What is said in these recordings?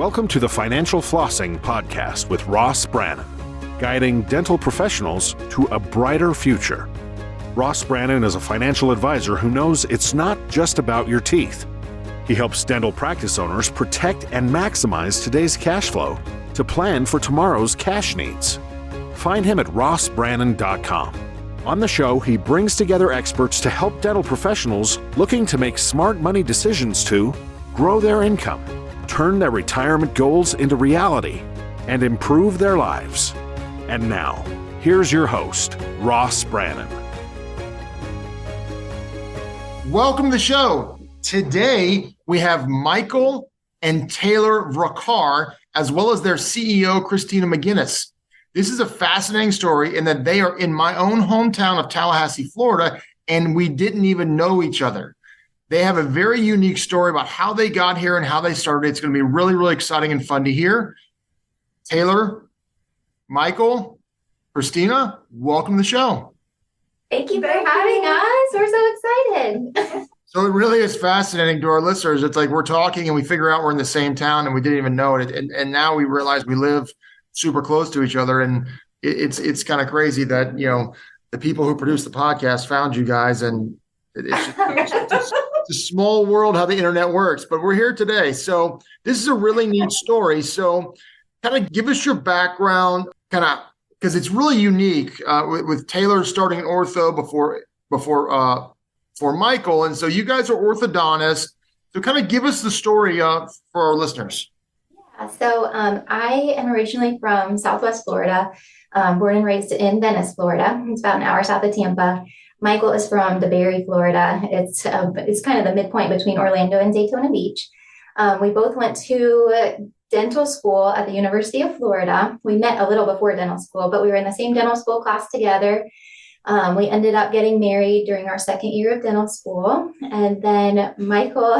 Welcome to the Financial Flossing Podcast with Ross Brannon, guiding dental professionals to a brighter future. Ross Brannon is a financial advisor who knows it's not just about your teeth. He helps dental practice owners protect and maximize today's cash flow to plan for tomorrow's cash needs. Find him at rossbrannon.com. On the show, he brings together experts to help dental professionals looking to make smart money decisions to grow their income, turn their retirement goals into reality, and improve their lives. And now, here's your host, Ross Brannon. Welcome to the show. Today, we have Michael and Taylor Vracar, as well as their CEO, Christina McGinnis. This is a fascinating story in that they are in my own hometown of Tallahassee, Florida, and we didn't even know each other. They have a very unique story about how they got here and how they started. It's going to be really, really exciting and fun to hear. Taylor, Michael, Christina, welcome to the show. Thank you for having us. We're so excited. So it really is fascinating to our listeners. It's like we're talking and we figure out we're in the same town and we didn't even know it. And now we realize we live super close to each other. And it's kind of crazy that, you know, the people who produce the podcast found you guys, and it's a small world how the internet works, but we're here today. So this is a really neat story. So kind of give us your background, because it's really unique with Taylor starting in ortho before Michael. And so you guys are orthodontists. So kind of give us the story for our listeners. Yeah, so I am originally from Southwest Florida, born and raised in Venice, Florida. It's about an hour south of Tampa. Michael is from DeBary, Florida. It's kind of the midpoint between Orlando and Daytona Beach. We both went to dental school at the University of Florida. We met a little before dental school, but we were in the same dental school class together. We ended up getting married during our second year of dental school. And then Michael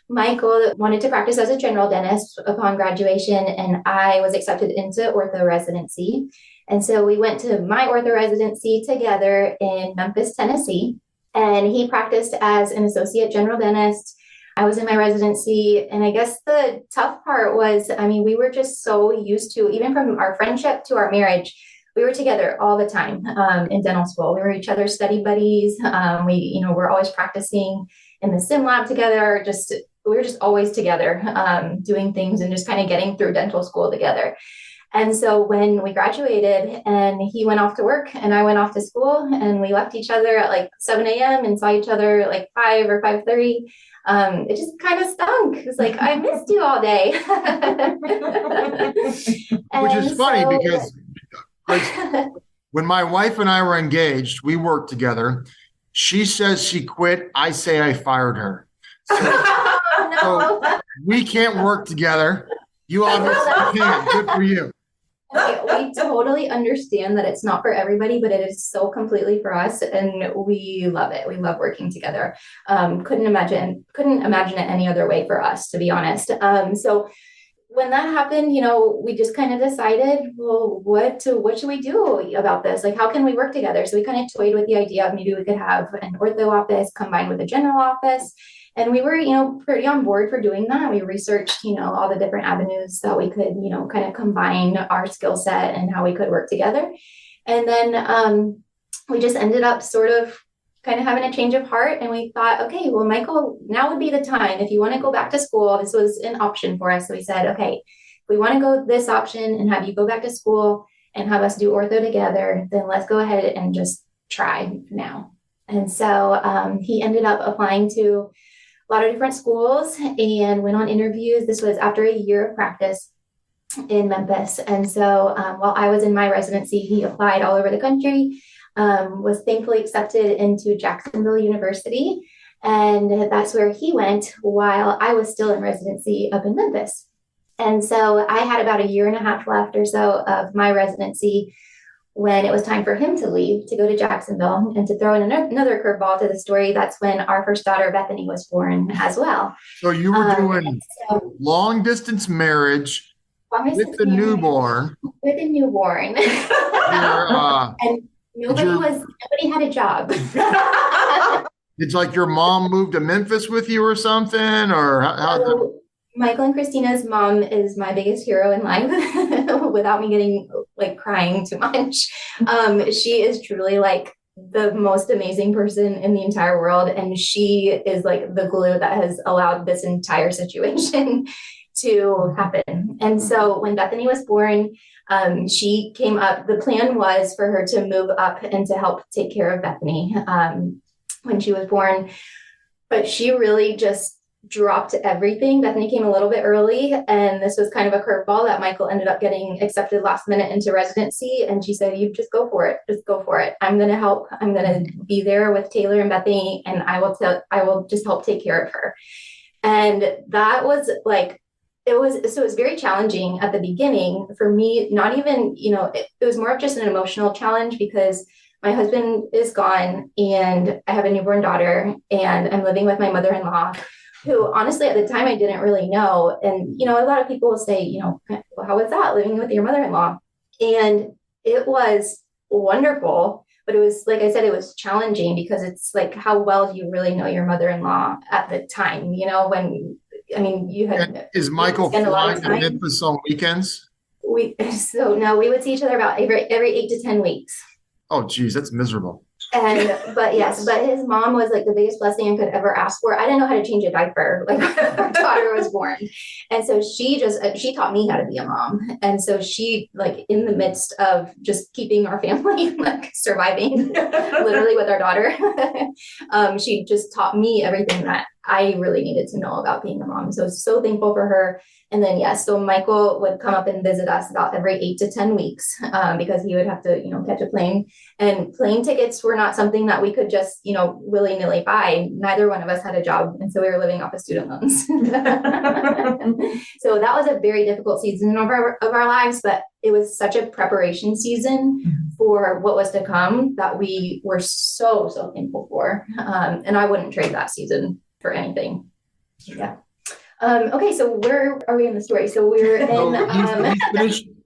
wanted to practice as a general dentist upon graduation, and I was accepted into ortho residency. And so we went to my ortho residency together in Memphis, Tennessee, and he practiced as an associate general dentist. I was in my residency, and I guess the tough part was, we were just so used to, even from our friendship to our marriage, we were together all the time in dental school. We were each other's study buddies. We're always practicing in the sim lab together. We were just always together doing things and just kind of getting through dental school together. And so when we graduated and he went off to work and I went off to school and we left each other at like 7 a.m. and saw each other like 5 or 5:30, it just kind of stunk. It's like, I missed you all day. Which is funny because when my wife and I were engaged, we worked together. She says she quit. I say I fired her. So we can't work together. You obviously can. Good for you. We totally understand that it's not for everybody, but it is so completely for us, and we love it. We love working together. Couldn't imagine it any other way for us, to be honest. So when that happened, we just kind of decided, well, what should we do about this? Like, how can we work together? So we kind of toyed with the idea of maybe we could have an ortho office combined with a general office. And we were, pretty on board for doing that. We researched, all the different avenues that we could, kind of combine our skill set and how we could work together. And then we just ended up sort of kind of having a change of heart. And we thought, okay, well, Michael, now would be the time. If you want to go back to school, this was an option for us. So we said, okay, if we want to go this option and have you go back to school and have us do ortho together, then let's go ahead and just try now. And so he ended up applying to a lot of different schools and went on interviews. This was after a year of practice in Memphis. And so while I was in my residency, he applied all over the country, was thankfully accepted into Jacksonville University. And that's where he went while I was still in residency up in Memphis. And so I had about a year and a half left or so of my residency when it was time for him to leave to go to Jacksonville. And to throw in another curveball to the story, that's when our first daughter, Bethany, was born as well. So you were doing long distance marriage with the newborn. With a newborn. And nobody had a job. Did like your mom move to Memphis with you or something? Or how Michael and Christina's mom is my biggest hero in life without me getting like crying too much. She is truly like the most amazing person in the entire world. And she is like the glue that has allowed this entire situation to happen. And so when Bethany was born, she came up, the plan was for her to move up and to help take care of Bethany when she was born. But she really just dropped everything. Bethany came a little bit early, and this was kind of a curveball that Michael ended up getting accepted last minute into residency. And she said, you just go for it. Just go for it. I'm going to help. I'm going to be there with Taylor and Bethany, and I will just help take care of her. And that was like, it was very challenging at the beginning for me, not even, it was more of just an emotional challenge because my husband is gone and I have a newborn daughter and I'm living with my mother-in-law, who honestly at the time I didn't really know. And, a lot of people will say, well, how was that living with your mother-in-law? And it was wonderful, but it was, like I said, it was challenging because it's like, how well do you really know your mother-in-law at the time? You had. Is Michael flying to Memphis on weekends? We would see each other about every 8 to 10 weeks. Oh, geez, that's miserable. But his mom was like the biggest blessing I could ever ask for. I didn't know how to change a diaper like our daughter was born. And so she taught me how to be a mom. And so she, like, in the midst of just keeping our family like surviving literally with our daughter, she just taught me everything that I really needed to know about being a mom. So thankful for her. And then, so Michael would come up and visit us about every 8 to 10 weeks because he would have to, catch a plane. And plane tickets were not something that we could just, willy-nilly buy. Neither one of us had a job. And so we were living off of student loans. So that was a very difficult season of our lives, but it was such a preparation season for what was to come that we were so, so thankful for. And I wouldn't trade that season for anything. Yeah. Okay, so where are we in the story? So we're in.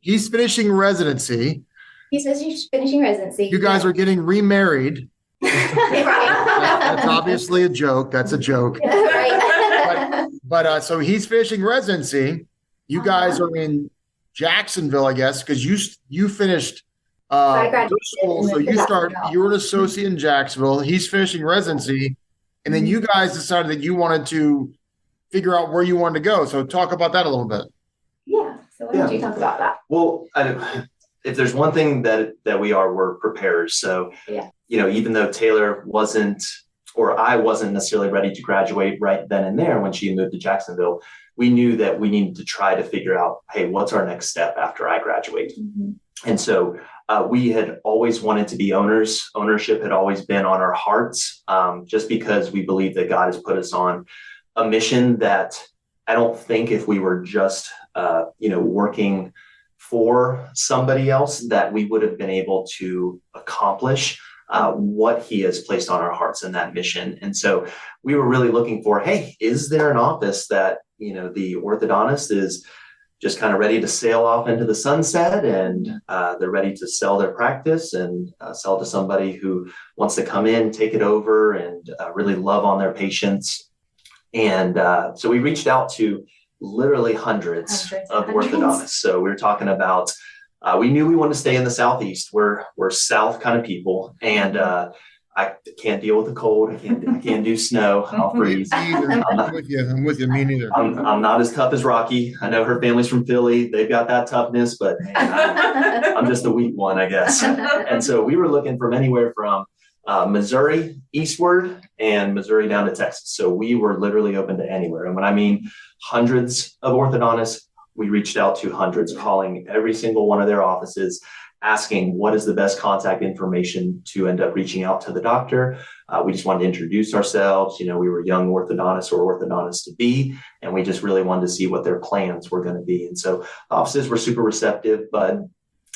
He's finishing residency. He's finishing residency. You guys are getting remarried. That's obviously a joke. That's a joke. Right. But so he's finishing residency. You guys are in Jacksonville, I guess, because you finished school. So you're an associate in Jacksonville. He's finishing residency. And then you guys decided that you wanted to figure out where you wanted to go. So talk about that a little bit. Yeah. So why don't you talk about that? Well, if there's one thing that we're preparers. So, even though Taylor wasn't, or I wasn't necessarily ready to graduate right then and there when she moved to Jacksonville, we knew that we needed to try to figure out, hey, what's our next step after I graduate? Mm-hmm. And so we had always wanted to be owners. Ownership had always been on our hearts, just because we believe that God has put us on a mission that I don't think if we were just, working for somebody else, that we would have been able to accomplish what he has placed on our hearts in that mission. And so we were really looking for, hey, is there an office that, the orthodontist is just kind of ready to sail off into the sunset and they're ready to sell their practice and sell to somebody who wants to come in, take it over and really love on their patients. And so we reached out to literally hundreds of orthodontists. So we were talking about, we knew we wanted to stay in the Southeast. We're South kind of people. And I can't deal with the cold. I can't do snow. I'll freeze. I'm with you. Me neither. I'm not as tough as Rocky. I know her family's from Philly. They've got that toughness, but man, I'm just a weak one, I guess. And so we were looking from anywhere from Missouri eastward and Missouri down to Texas. So we were literally open to anywhere. And when I mean hundreds of orthodontists, we reached out to hundreds, calling every single one of their offices, asking what is the best contact information to end up reaching out to the doctor. We just wanted to introduce ourselves. We were young orthodontists or orthodontists to be, and we just really wanted to see what their plans were going to be. And so offices were super receptive, but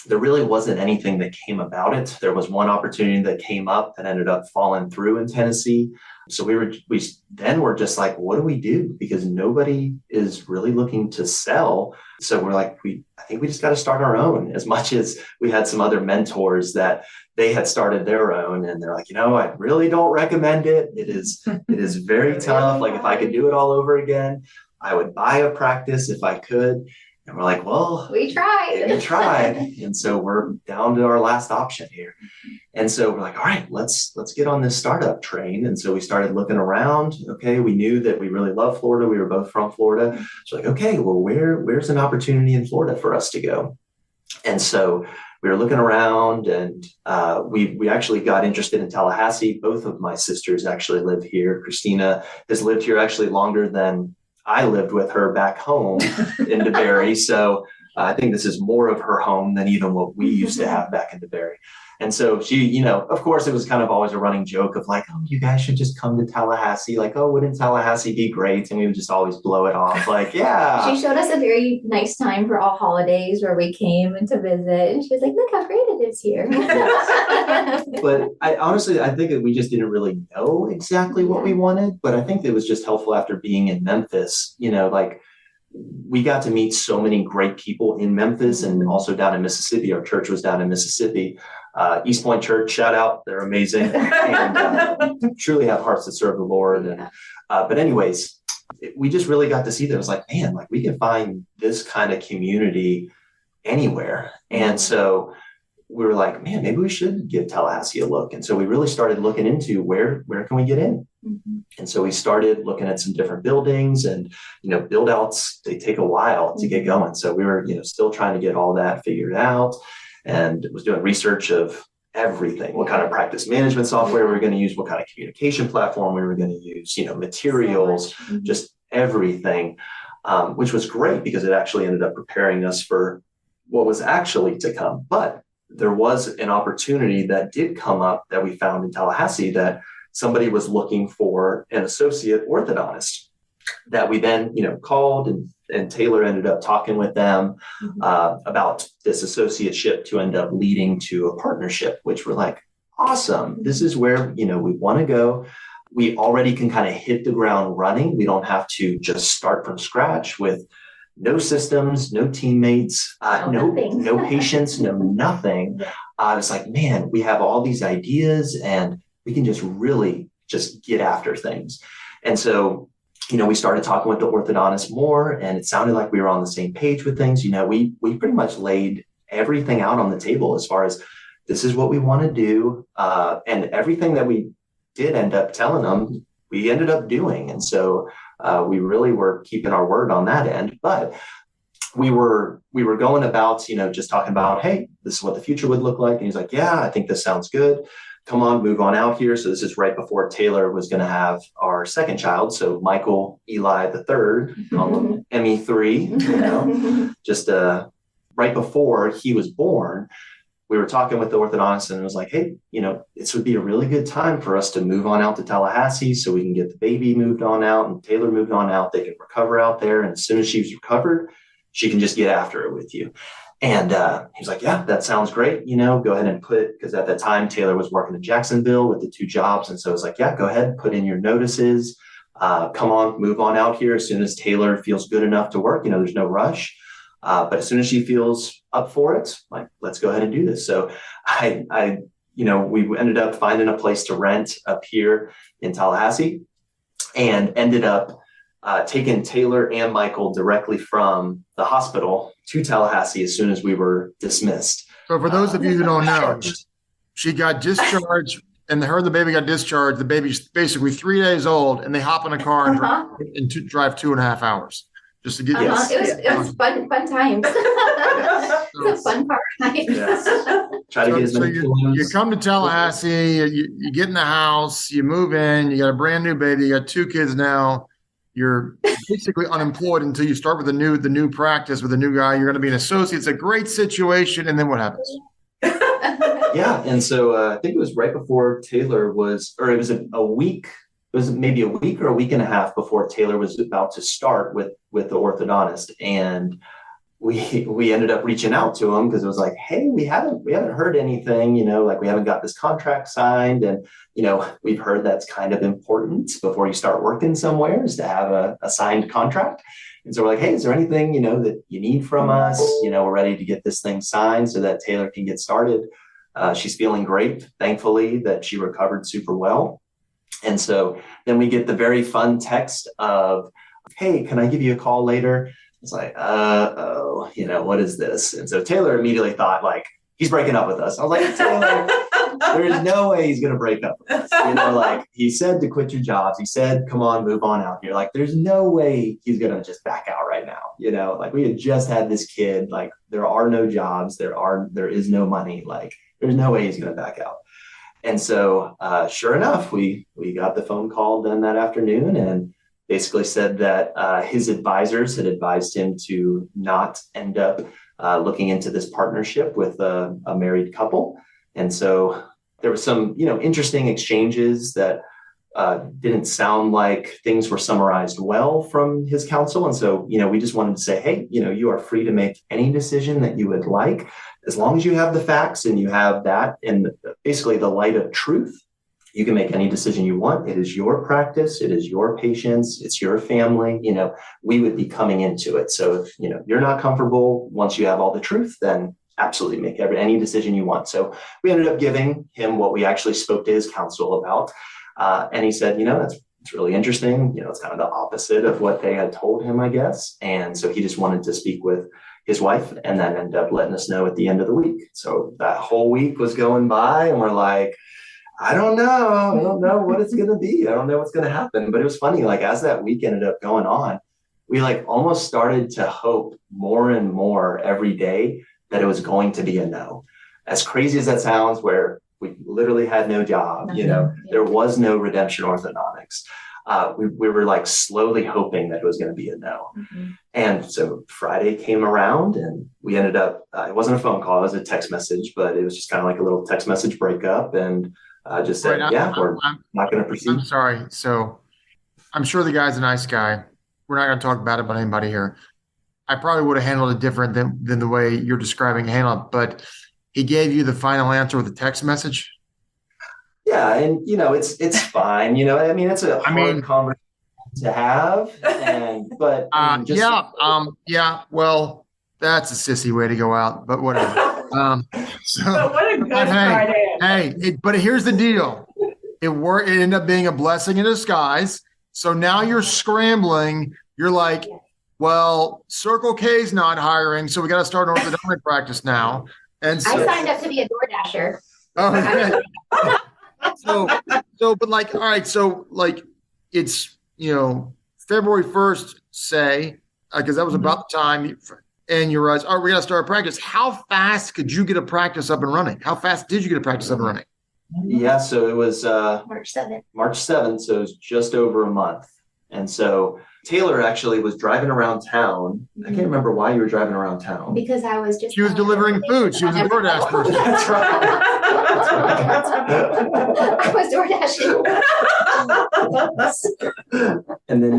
there really wasn't anything that came about it. There was one opportunity that came up that ended up falling through in Tennessee. So we then were just like, what do we do? Because nobody is really looking to sell. So we're like, I think we just got to start our own. As much as we had some other mentors that they had started their own, and they're like, I really don't recommend it. It is very tough. Like if I could do it all over again. I would buy a practice if I could. And we're like, well, we tried. And so we're down to our last option here. And so we're like, all right, let's get on this startup train. And so we started looking around. Okay. We knew that we really love Florida. We were both from Florida. So like, okay, well, where's an opportunity in Florida for us to go? And so we were looking around, and we actually got interested in Tallahassee. Both of my sisters actually live here. Christina has lived here actually longer than I lived with her back home in DeBary. So I think this is more of her home than even what we used to have back in DeBary. And so she, of course, it was kind of always a running joke of like, oh, you guys should just come to Tallahassee. Like, oh, wouldn't Tallahassee be great? And we would just always blow it off. Like, yeah. She showed us a very nice time for all holidays where we came to visit. And she was like, look how great it is here. But I think that we just didn't really know exactly what we wanted. But I think it was just helpful after being in Memphis, like we got to meet so many great people in Memphis and also down in Mississippi. Our church was down in Mississippi. East Point Church, shout out, they're amazing and truly have hearts to serve the Lord. And but anyways, we just really got to see that. It was like, man, like we can find this kind of community anywhere. And so we were like, man, maybe we should give Tallahassee a look. And so we really started looking into where can we get in? And so we started looking at some different buildings, and, build outs, they take a while to get going. So we were, still trying to get all that figured out, and was doing research of everything, what kind of practice management software we were going to use, what kind of communication platform we were going to use, materials, just everything, which was great because it actually ended up preparing us for what was actually to come. But there was an opportunity that did come up that we found in Tallahassee, that somebody was looking for an associate orthodontist, that we then, called, and Taylor ended up talking with them about this associateship to end up leading to a partnership, which we're like, awesome. This is where, we want to go. We already can kind of hit the ground running. We don't have to just start from scratch with no systems, no teammates, no patients, no nothing. It's like, man, we have all these ideas and we can just really just get after things. And so, we started talking with the orthodontist more, and it sounded like we were on the same page with things. We pretty much laid everything out on the table as far as this is what we want to do. And everything that we did end up telling them, we ended up doing. And so we really were keeping our word on that end. But we were going about, just talking about, hey, this is what the future would look like. And he's like, yeah, I think this sounds good. Come on, move on out here. So this is right before Taylor was going to have our second child. So Michael Eli the third, ME3, just right before he was born, we were talking with the orthodontist, and it was like, hey, this would be a really good time for us to move on out to Tallahassee so we can get the baby moved on out and Taylor moved on out. They can recover out there. And as soon as she's recovered, she can just get after it with you. And he was like, yeah, that sounds great. Go ahead and because at that time, Taylor was working in Jacksonville with the 2 jobs. And so I was like, yeah, go ahead, put in your notices. Come on, move on out here as soon as Taylor feels good enough to work. There's no rush. But as soon as she feels up for it, like, let's go ahead and do this. So we ended up finding a place to rent up here in Tallahassee, and ended up taking Taylor and Michael directly from the hospital to Tallahassee as soon as we were dismissed. So for those of you who don't know, she got discharged, and her and the baby got discharged. The baby's basically 3 days old, and they hop in a car and drive 2.5 hours just to get. Yes. It was fun times. It's a fun car ride. Yes. Try to get as many you come to Tallahassee, you get in the house, you move in, you got a brand new baby, you got 2 kids now. You're basically unemployed until you start with the new practice with a new guy. You're going to be an associate. It's a great situation. And then what happens? Yeah. And so I think it was right before Taylor was, or it was a week. It was maybe a week or a week and a half before Taylor was about to start with the orthodontist. And we ended up reaching out to him because it was like, hey, we haven't heard anything, like we haven't got this contract signed. And, we've heard that's kind of important before you start working somewhere, is to have a signed contract. And so we're like, hey, is there anything, that you need from us? We're ready to get this thing signed so that Taylor can get started. She's feeling great, thankfully, that she recovered super well. And so then we get the very fun text of hey, can I give you a call later? I was like, oh, what is this? And so Taylor immediately thought like, he's breaking up with us. I was like, Taylor, there's no way he's going to break up with us. Like he said to quit your jobs. He said, come on, move on out here. Like there's no way he's going to just back out right now. Like we had just had this kid, like there are no jobs. There is no money. Like there's no way he's going to back out. And so sure enough, we got the phone call done that afternoon and basically said that his advisors had advised him to not end up looking into this partnership with a married couple. And so there were some, interesting exchanges that didn't sound like things were summarized well from his counsel. And so, we just wanted to say, hey, you are free to make any decision that you would like, as long as you have the facts and you have that in basically the light of truth. You can make any decision you want. It is your practice. It is your patients. It's your family. We would be coming into it. So if, you're not comfortable, once you have all the truth, then absolutely make any decision you want. So we ended up giving him what we actually spoke to his counsel about. And he said, it's really interesting. It's kind of the opposite of what they had told him, I guess. And so he just wanted to speak with his wife and then ended up letting us know at the end of the week. So that whole week was going by and we're like, I don't know what it's going to be. I don't know what's going to happen. But it was funny, like as that week ended up going on, we like almost started to hope more and more every day that it was going to be a no. As crazy as that sounds, where we literally had no job, there was no Redemption Orthodontics. We were like slowly hoping that it was going to be a no. Mm-hmm. And so Friday came around and we ended up, it wasn't a phone call, it was a text message, but it was just kind of like a little text message breakup. And just said, we're not going to proceed. I'm sorry. So I'm sure the guy's a nice guy. We're not going to talk bad about anybody here. I probably would have handled it different than the way you're describing handled, but he gave you the final answer with a text message. Yeah. And, it's fine. It's a hard conversation to have. Well, that's a sissy way to go out, but whatever. So what a good Friday. But here's the deal. It ended up being a blessing in disguise. So now you're scrambling. You're like, well, Circle K's not hiring, so we got to start an orthodontic practice now. And so, I signed up to be a DoorDasher. Oh, okay. But like, all right. So like, it's February 1st, say, because that was about the time. And you realize, all right, we got to start a practice. How fast could you get a practice up and running? How fast did you get a practice up and running? Yeah, so it was March 7th. March 7th, so it was just over a month. And so Taylor actually was driving around town. I can't remember why you were driving around town. Because I was just... She was delivering food. She was a DoorDash person. That's right. I was DoorDashing. And then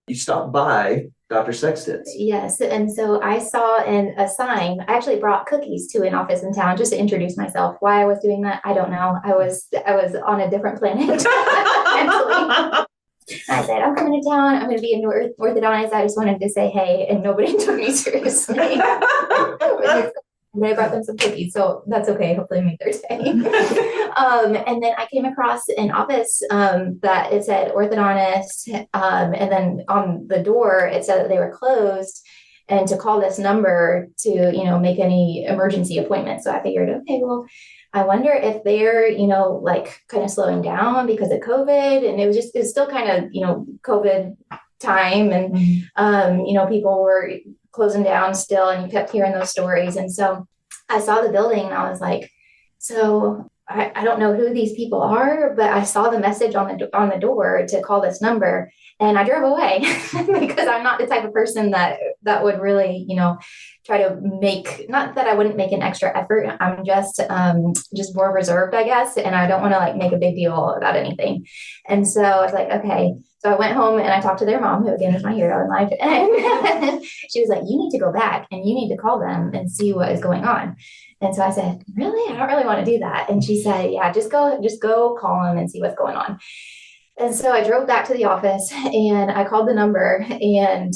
you stopped by Dr. Sexton's. Yes. And so I saw a sign. I actually brought cookies to an office in town just to introduce myself. Why I was doing that, I don't know. I was on a different planet mentally. I said, I'm coming to town. I'm going to be an orthodontist. I just wanted to say hey, and nobody took me seriously. And I brought them some cookies, so that's okay. Hopefully make their day. And then I came across an office that it said orthodontist. And then on the door, it said that they were closed and to call this number to, make any emergency appointments. So I figured, okay, well, I wonder if they're, kind of slowing down because of COVID. And it was still kind of, COVID time. And, people were closing down still, and you kept hearing those stories. And so I saw the building and I was like, so I don't know who these people are, but I saw the message on the door to call this number, and I drove away because I'm not the type of person that would really, try to make, not that I wouldn't make an extra effort. I'm just more reserved, I guess. And I don't want to make a big deal about anything. And so I was like, okay. So I went home and I talked to their mom, who again is my hero in life. And she was like, you need to go back and you need to call them and see what is going on. And so I said, really? I don't really want to do that. And she said, yeah, just go call them and see what's going on. And so I drove back to the office and I called the number, and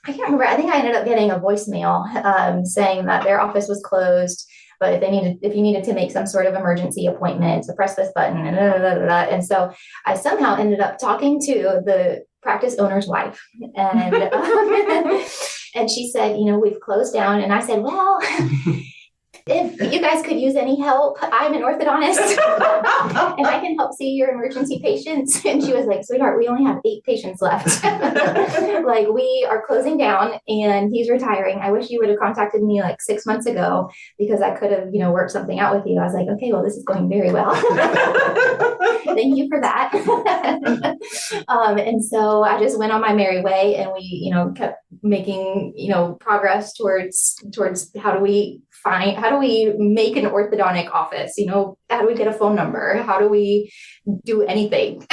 I can't remember. I think I ended up getting a voicemail saying that their office was closed, but if you needed to make some sort of emergency appointment, to press this button and And so I somehow ended up talking to the practice owner's wife. And, and she said, we've closed down. And I said, well, if you guys could use any help, I'm an orthodontist and I can help see your emergency patients. And she was like, sweetheart, we only have 8 patients left. Like, we are closing down and he's retiring. I wish you would have contacted me like 6 months ago because I could have, worked something out with you. I was like, okay, well, this is going very well. Thank you for that. And so I just went on my merry way and we, kept making, progress towards how do we make an orthodontic office? How do we get a phone number? How do we do anything?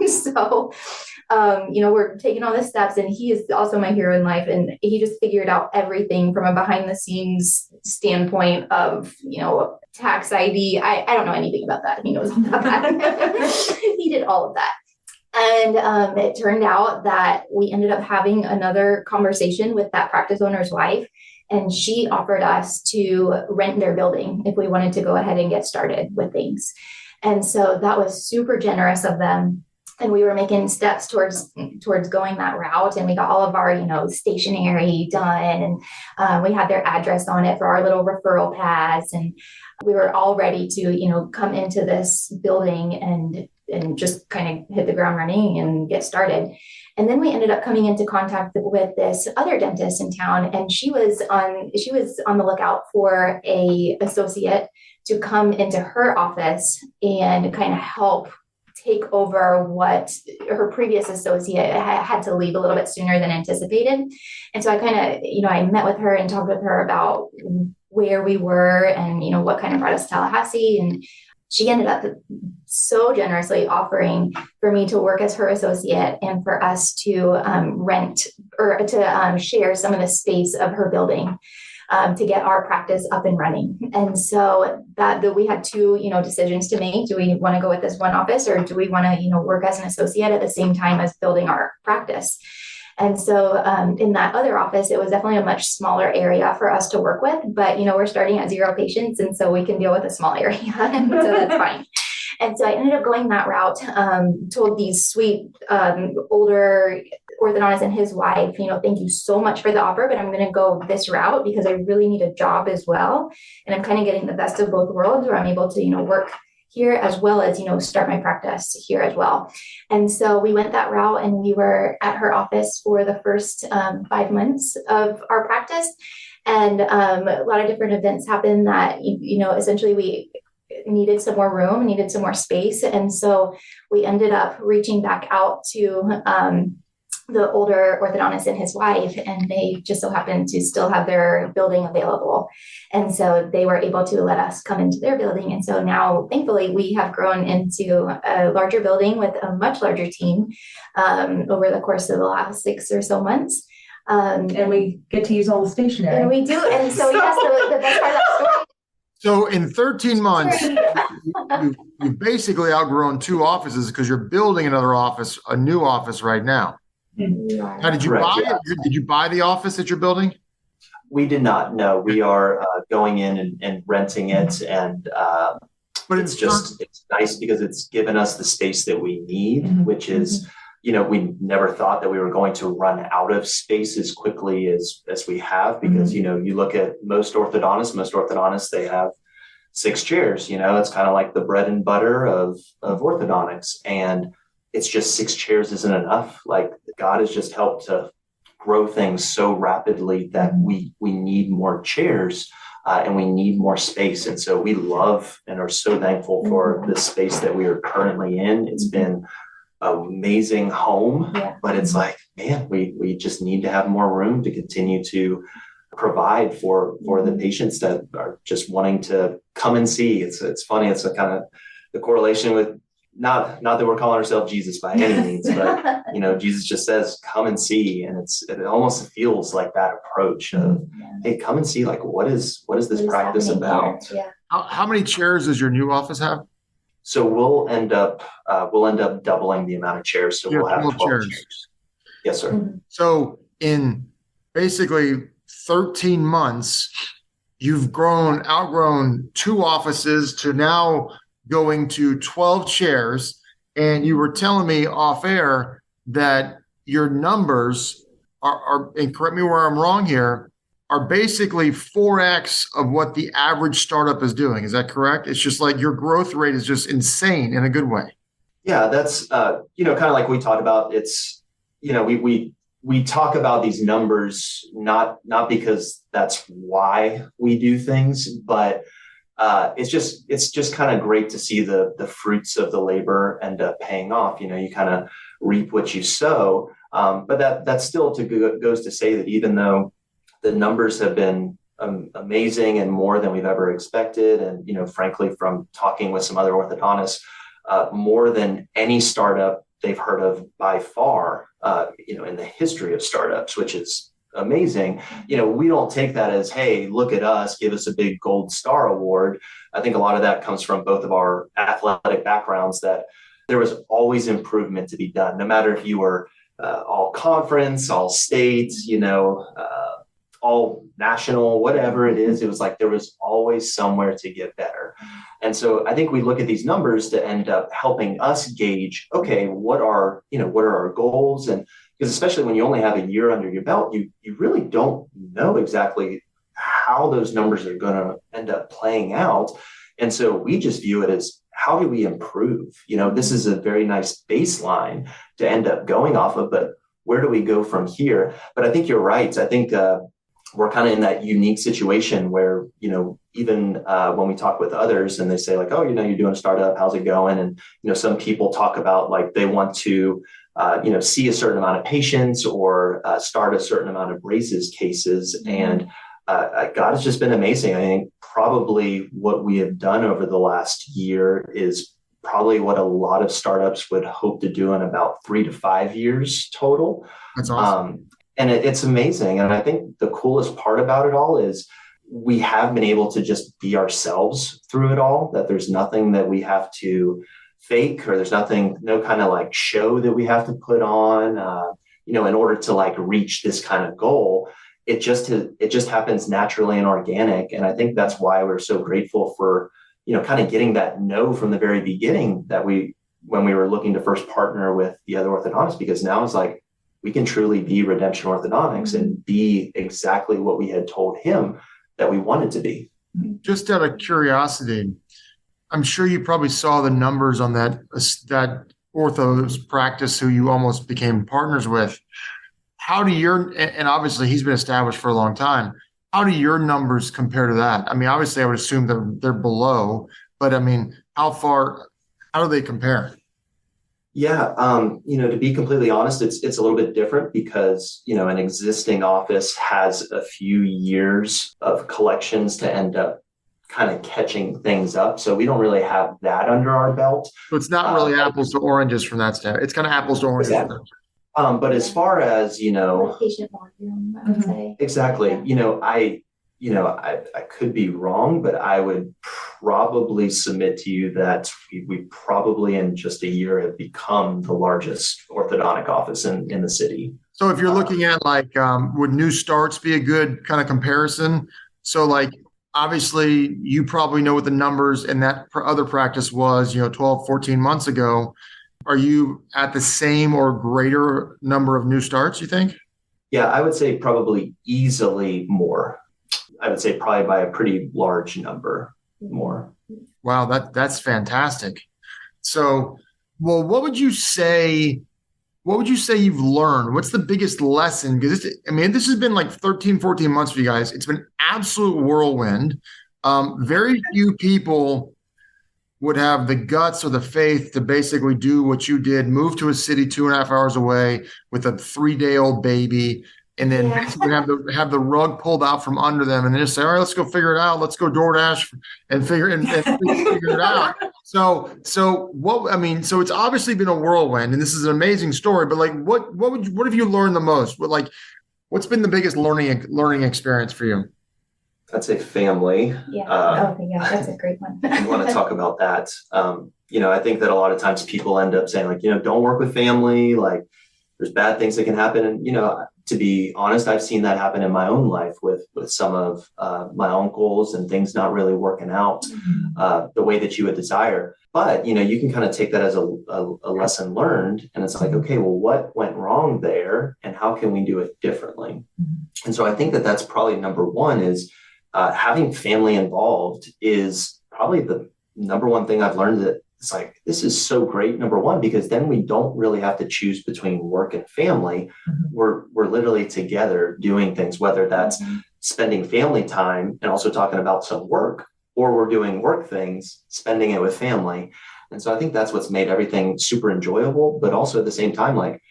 So, we're taking all the steps, and he is also my hero in life. And he just figured out everything from a behind the scenes standpoint of, tax ID. I don't know anything about that. He knows all about that. He did all of that. And it turned out that we ended up having another conversation with that practice owner's wife. And she offered us to rent their building if we wanted to go ahead and get started with things. And so that was super generous of them. And we were making steps towards going that route. And we got all of our, stationery done. And we had their address on it for our little referral pads. And we were all ready to, come into this building and just kind of hit the ground running and get started. And then we ended up coming into contact with this other dentist in town, and she was on the lookout for a associate to come into her office and kind of help take over what her previous associate had to leave a little bit sooner than anticipated. And so I kind of, I met with her and talked with her about where we were and, what kind of brought us to Tallahassee. And she ended up so generously offering for me to work as her associate and for us to rent or to share some of the space of her building to get our practice up and running. And so that we had 2, decisions to make. Do we want to go with this one office, or do we want to, work as an associate at the same time as building our practice? And so in that other office, it was definitely a much smaller area for us to work with, but, we're starting at 0 patients. And so we can deal with a small area. And so that's fine. And so I ended up going that route, told these sweet older orthodontist and his wife, thank you so much for the offer, but I'm going to go this route because I really need a job as well. And I'm kind of getting the best of both worlds where I'm able to, work here as well as, start my practice here as well. And so we went that route and we were at her office for the first 5 months of our practice. And a lot of different events happened that, essentially we needed some more room, needed some more space. And so we ended up reaching back out to the older orthodontist and his wife, and they just so happened to still have their building available. And so they were able to let us come into their building. And so now, thankfully, we have grown into a larger building with a much larger team over the course of the last 6 or so months. And we get to use all the stationery. And we do. And so, yes, the best part of that story. So in 13 months, you've basically outgrown 2 offices because you're building a new office right now. Now, did you buy it? Did you buy the office that you're building? We did not. No, we are going in and renting it, and but it's nice because it's given us the space that we need, which is, we never thought that we were going to run out of space as quickly as we have, because you look at most orthodontists, they have 6 chairs. It's kind of like the bread and butter of orthodontics, and it's just 6 chairs isn't enough. Like, God has just helped to grow things so rapidly that we need more chairs and we need more space. And so we love and are so thankful for the space that we are currently in. It's been an amazing home, but it's like, man, we just need to have more room to continue to provide for the patients that are just wanting to come and see. It's funny. It's a kind of the correlation with, not that we're calling ourselves Jesus by any means, but Jesus just says, come and see. And it almost feels like that approach of, hey, come and see, like, what is this practice about? Yeah. How many chairs does your new office have? So we'll end up doubling the amount of chairs. So we'll have 12 chairs. Yes, sir. Mm-hmm. So in basically 13 months, you've outgrown 2 offices to now going to 12 chairs. And you were telling me off air that your numbers are, and correct me where I'm wrong here, are basically 4x of what the average startup is doing. Is that correct? It's just like your growth rate is just insane in a good way. Yeah, that's, kind of like we talked about. It's, we talk about these numbers, not because that's why we do things, but it's just kind of great to see the fruits of the labor end up paying off. You kind of reap what you sow. But that still goes to say that even though the numbers have been amazing and more than we've ever expected, and frankly, from talking with some other orthodontists, more than any startup they've heard of by far, in the history of startups, which is amazing. We don't take that as, hey, look at us, give us a big gold star award. I think a lot of that comes from both of our athletic backgrounds, that there was always improvement to be done, no matter if you were all conference, all state, all national, whatever it is. It was like there was always somewhere to get better. And so I think we look at these numbers to end up helping us gauge, okay, what are our goals? And because especially when you only have a year under your belt, you really don't know exactly how those numbers are going to end up playing out. And so we just view it as, how do we improve? This is a very nice baseline to end up going off of, but where do we go from here? But I think you're right. I think we're kind of in that unique situation where, even when we talk with others and they say like, oh, you're doing a startup, how's it going? And, some people talk about like they want to, see a certain amount of patients or start a certain amount of braces cases. And God has just been amazing. I think probably what we have done over the last year is probably what a lot of startups would hope to do in about 3 to 5 years total. That's awesome. And it's amazing. And I think the coolest part about it all is we have been able to just be ourselves through it all, that there's nothing that we have to fake, or there's no kind of like show that we have to put on, in order to like reach this kind of goal. It just happens naturally and organic. And I think that's why we're so grateful for, kind of getting that no from the very beginning, that when we were looking to first partner with the other orthodontists, because now it's like, we can truly be Redemption Orthodontics and be exactly what we had told him that we wanted to be. Just out of curiosity, I'm sure you probably saw the numbers on that ortho's practice who you almost became partners with. How do and obviously he's been established for a long time, how do your numbers compare to that? I mean, obviously I would assume they're below, but I mean, how do they compare? Yeah. To be completely honest, it's a little bit different because, an existing office has a few years of collections to end up kind of catching things up. So we don't really have that under our belt. So it's not really apples to oranges from that standpoint. It's kind of apples to oranges. Exactly. But as far as, patient volume, I would say. Exactly. I could be wrong, but I would probably submit to you that we probably in just a year have become the largest orthodontic office in the city. So if you're looking at like, would new starts be a good kind of comparison? So like, obviously you probably know what the numbers in that other practice was, 12, 14 months ago. Are you at the same or greater number of new starts, you think? Yeah, I would say probably easily more. I would say probably by a pretty large number more. Wow, that's fantastic. So, well, what would you say you've learned? What's the biggest lesson? Because this has been like 13, 14 months for you guys. It's been absolute whirlwind. Very few people would have the guts or the faith to basically do what you did, move to a city 2.5 hours away with a 3-day-old baby, and then basically have the rug pulled out from under them, and then just say, all right, let's go figure it out. Let's go DoorDash and figure it out. So it's obviously been a whirlwind, and this is an amazing story. But like, what have you learned the most? What's been the biggest learning experience for you? I'd say family. Yeah. That's a great one. You want to talk about that? I think that a lot of times people end up saying like, don't work with family. Like, there's bad things that can happen, and to be honest, I've seen that happen in my own life with some of my uncles and things not really working out the way that you would desire. But, you can kind of take that as a lesson learned. And it's like, okay, well, what went wrong there and how can we do it differently? And so I think that that's probably number one is having family involved is probably the number one thing I've learned, that it's like, this is so great. Number one, because then we don't really have to choose between work and family. We're literally together doing things, whether that's spending family time and also talking about some work, or we're doing work things, spending it with family. And so I think that's what's made everything super enjoyable, but also at the same time, like,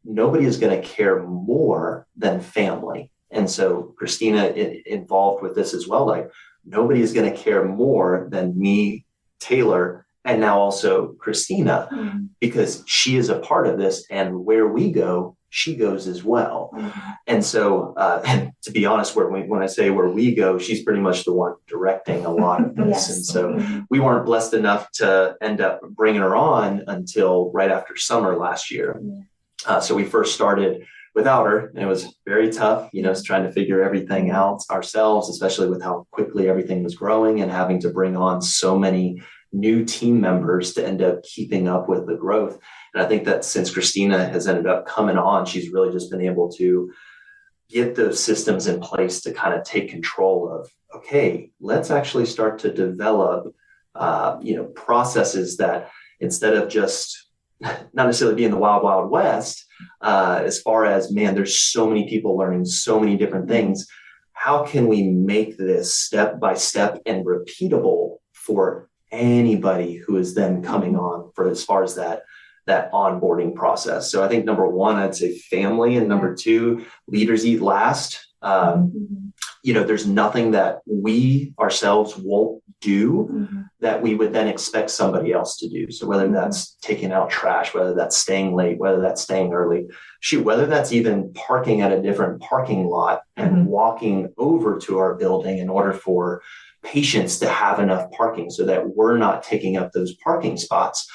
nobody is going to care more than family. And so Christina involved with this as well, like, nobody is going to care more than me, Taylor, and now also Christina, because she is a part of this, and where we go, she goes as well. And so, and to be honest, when I say where we go, she's pretty much the one directing a lot of this. Yes. And so we weren't blessed enough to end up bringing her on until right after summer last year. So we first started without her, and it was very tough, trying to figure everything out ourselves, especially with how quickly everything was growing and having to bring on so many new team members to end up keeping up with the growth. And I think that since Christina has ended up coming on, she's really just been able to get those systems in place to kind of take control of, okay, let's actually start to develop, processes that, instead of just not necessarily being the wild, wild west, as far as, man, there's so many people learning so many different things. How can we make this step by step and repeatable for anybody who is then coming on, for as far as that onboarding process? So I think number one, I'd say family, and number two, leaders eat last. There's nothing that we ourselves won't do that we would then expect somebody else to do. So whether that's taking out trash, whether that's staying late, whether that's staying early, whether that's even parking at a different parking lot and walking over to our building in order for patients to have enough parking so that we're not taking up those parking spots.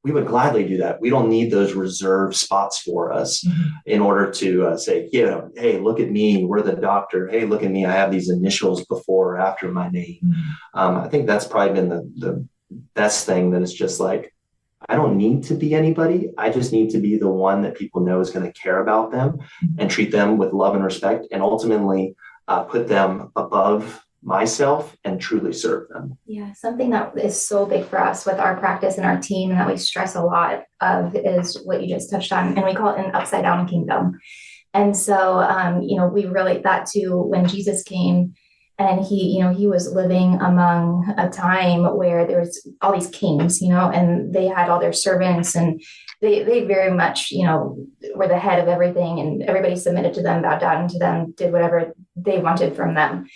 We would gladly do that. We don't need those reserved spots for us in order to say, hey, look at me, we're the doctor. Hey, look at me, I have these initials before or after my name. I think that's probably been the best thing, that it's just like, I don't need to be anybody. I just need to be the one that people know is going to care about them and treat them with love and respect, and ultimately put them above myself and truly serve them. Yeah, something that is so big for us with our practice and our team, and that we stress a lot of, is what you just touched on, and we call it an upside down kingdom. And so, we relate that to when Jesus came, and he was living among a time where there was all these kings, and they had all their servants, and they very much, were the head of everything, and everybody submitted to them, bowed down to them, did whatever they wanted from them.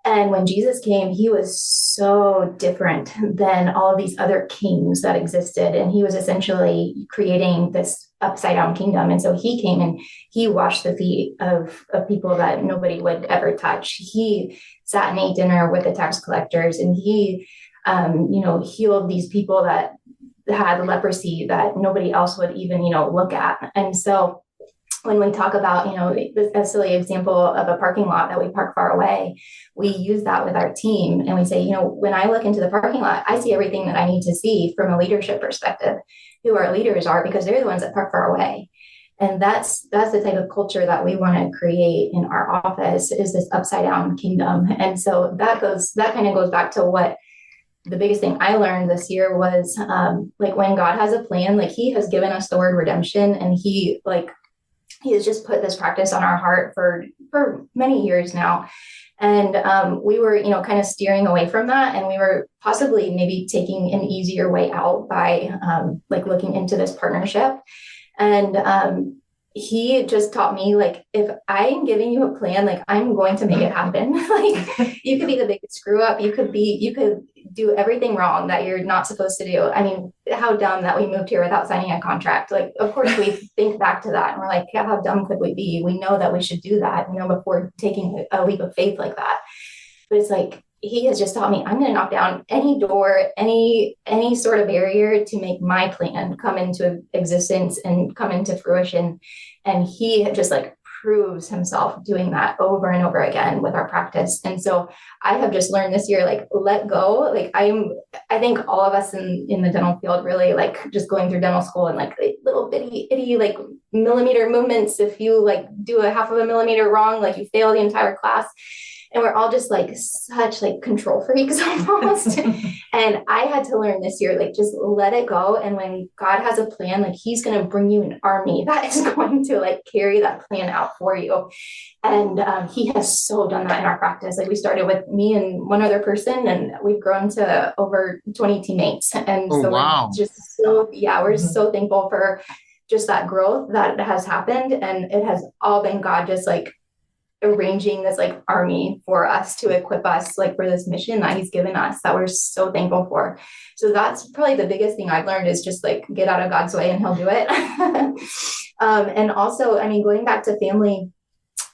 And when Jesus came, he was so different than all of these other kings that existed. And he was essentially creating this upside down kingdom. And so he came and he washed the feet of people that nobody would ever touch. He sat and ate dinner with the tax collectors, and he, healed these people that had leprosy that nobody else would even, look at. And so when we talk about, a silly example of a parking lot that we park far away, we use that with our team. And we say, when I look into the parking lot, I see everything that I need to see from a leadership perspective, who our leaders are, because they're the ones that park far away. And that's the type of culture that we want to create in our office, is this upside down kingdom. And so that kind of goes back to what the biggest thing I learned this year was, when God has a plan, he has given us the word redemption, and he has just put this practice on our heart for many years now. And we were, kind of steering away from that. And we were possibly maybe taking an easier way out by looking into this partnership. And he just taught me, if I am giving you a plan, I'm going to make it happen. You could be the biggest screw up. You could do everything wrong that you're not supposed to do. I mean, how dumb that we moved here without signing a contract. Of course we think back to that and we're like, yeah, how dumb could we be? We know that we should do that, before taking a leap of faith like that. But it's he has just taught me, I'm going to knock down any door, any sort of barrier to make my plan come into existence and come into fruition. And he just proves himself doing that over and over again with our practice. And so I have just learned this year, like, let go. Like I think all of us in the dental field really like just going through dental school and like little itty like millimeter movements. If you like do a half of a millimeter wrong, like you fail the entire class. And we're all just like such like control freaks almost. And I had to learn this year, like, just let it go. And when God has a plan, like, he's going to bring you an army that is going to like carry that plan out for you. And he has so done that in our practice. Like, we started with me and one other person, and we've grown to over 20 teammates. And wow. We're just we're so thankful for just that growth that has happened. And it has all been God just like arranging this like army for us to equip us like for this mission that he's given us, that we're so thankful for. So that's probably the biggest thing I've learned, is just like get out of God's way and he'll do it. And also, I mean, going back to family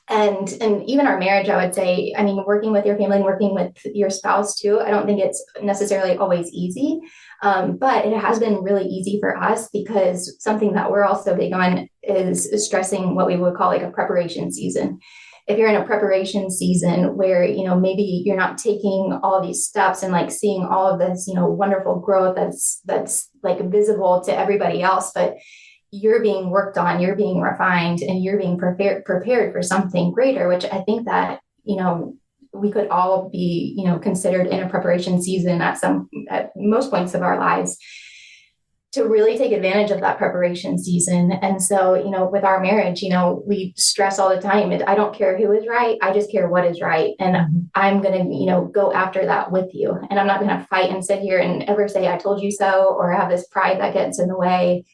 and even our marriage, I would say, I mean, working with your family and working with your spouse too, I don't think it's necessarily always easy. But it has been really easy for us, because something that we're also big on is stressing what we would call like a preparation season. If you're in a preparation season where, you know, maybe you're not taking all these steps and like seeing all of this, you know, wonderful growth that's like visible to everybody else, but you're being worked on, you're being refined, and you're being prepared for something greater, which I think that, you know, we could all be, you know, considered in a preparation season at most points of our lives, to really take advantage of that preparation season. And so, you know, with our marriage, you know, we stress all the time. I don't care who is right. I just care what is right. And I'm going to, you know, go after that with you. And I'm not going to fight and sit here and ever say, I told you so, or have this pride that gets in the way.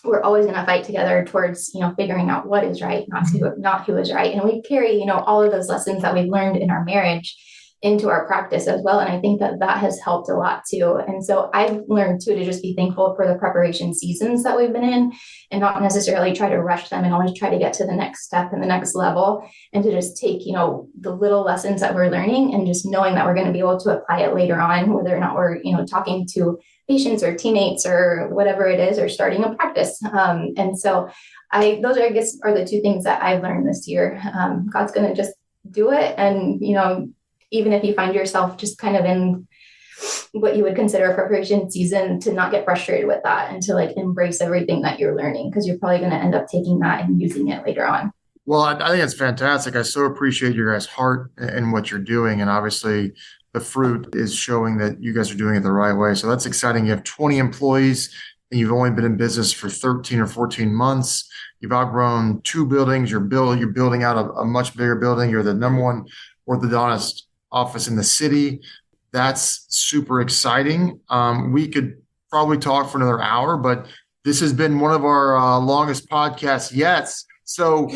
We're always going to fight together towards, you know, figuring out what is right, not who is right. And we carry, you know, all of those lessons that we've learned in our marriage into our practice as well. And I think that has helped a lot too. And so I've learned too, to just be thankful for the preparation seasons that we've been in, and not necessarily try to rush them and always try to get to the next step and the next level, and to just take, you know, the little lessons that we're learning and just knowing that we're going to be able to apply it later on, whether or not we're, you know, talking to patients or teammates or whatever it is, or starting a practice. And so those are, I guess, are the two things that I've learned this year. God's going to just do it. And, you know, even if you find yourself just kind of in what you would consider a preparation season, to not get frustrated with that, and to like embrace everything that you're learning, because you're probably going to end up taking that and using it later on. Well, I think it's fantastic. I so appreciate your guys' heart and what you're doing. And obviously the fruit is showing that you guys are doing it the right way. So that's exciting. You have 20 employees and you've only been in business for 13 or 14 months. You've outgrown 2 buildings. You're building out a much bigger building. You're the number one orthodontist office in the city. That's super exciting. We could probably talk for another hour, but this has been one of our longest podcasts yet. So,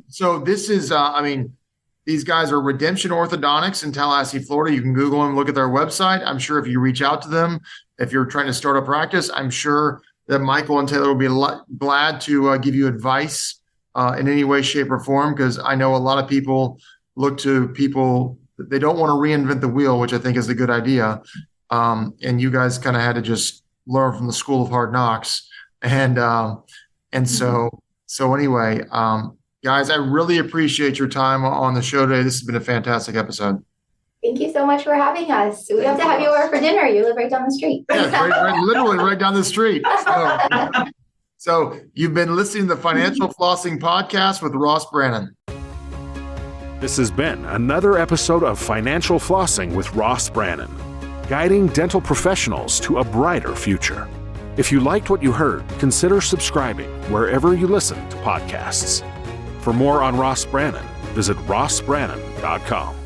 so this is, I mean, these guys are Redemption Orthodontics in Tallahassee, Florida. You can Google them, look at their website. I'm sure if you reach out to them, if you're trying to start a practice, I'm sure that Michael and Taylor will be glad to give you advice in any way, shape, or form, because I know a lot of people look to people, they don't want to reinvent the wheel, which I think is a good idea. And you guys kind of had to just learn from the school of hard knocks. And so anyway, guys, I really appreciate your time on the show today. This has been a fantastic episode. Thank you so much for having us. We have to have you over for dinner. You live right down the street. Yeah, literally right down the street. So you've been listening to the Financial Flossing Podcast with Ross Brannon. This has been another episode of Financial Flossing with Ross Brannon, guiding dental professionals to a brighter future. If you liked what you heard, consider subscribing wherever you listen to podcasts. For more on Ross Brannon, visit rossbrannon.com.